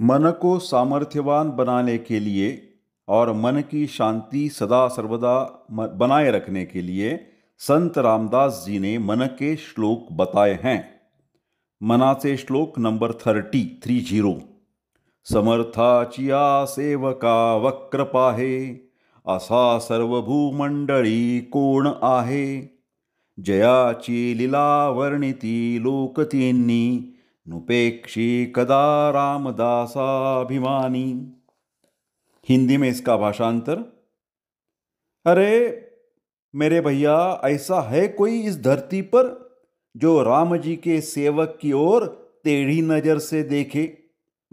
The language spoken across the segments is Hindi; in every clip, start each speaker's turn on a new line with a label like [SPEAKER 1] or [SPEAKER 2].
[SPEAKER 1] मन को सामर्थ्यवान बनाने के लिए और मन की शांति सदा सर्वदा बनाए रखने के लिए संत रामदास जी ने मन के श्लोक बताए हैं। मनाचे श्लोक नंबर 30 समर्थाचिया सेवका वक्र पाहे, असा सर्व भूमंडळी कोण आहे। जयाची लीला वर्णिती लोकतींनी, नुपेक्षी कदा रामदासाभिमानी। हिंदी में इसका भाषांतर। अरे मेरे भैया, ऐसा है कोई इस धरती पर जो राम जी के सेवक की ओर टेढ़ी नजर से देखे?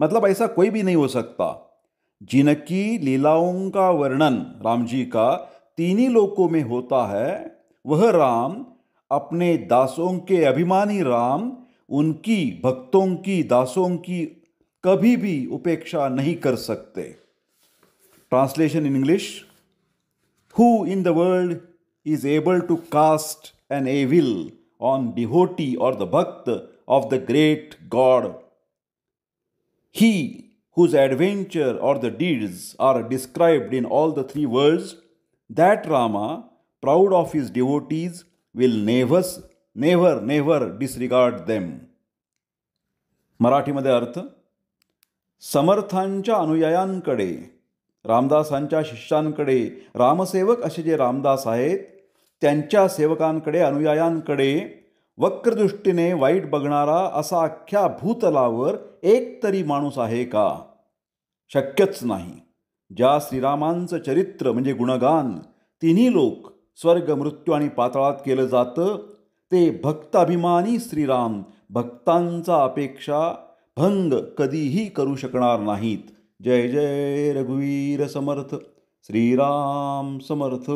[SPEAKER 1] मतलब ऐसा कोई भी नहीं हो सकता। जिनकी लीलाओं का वर्णन राम जी का तीनों लोकों में होता है, वह राम, अपने दासों के अभिमानी राम, उनकी भक्तों की, दासों की कभी भी उपेक्षा नहीं कर सकते। Translation in English. Who in the world is able to cast an evil on devotee or the bhakt of the great God? He whose adventure or the deeds are described in all the three worlds, that Rama, proud of his devotees, will never disregard them. मराठीमध्ये अर्थ. समर्थांच्या अनुयायांकडे, रामदासांच्या शिष्यांकडे, रामसेवक असे जे रामदास आहेत त्यांच्या सेवकांकडे, अनुयायांकडे वक्रदृष्टीने वाईट बघणारा असा अख्ख्या भूतलावर एक तरी माणूस आहे का? शक्यच नाही. ज्या श्रीरामांचं चरित्र म्हणजे गुणगान तिन्ही लोक, स्वर्ग, मृत्यू आणि पाताळात केलं जातं, ते भक्त अभिमानी श्रीराम भक्तांचा अपेक्षा भंग कधीही करू शकणार नाहीत. जय जय रघुवीर समर्थ. श्रीराम समर्थ.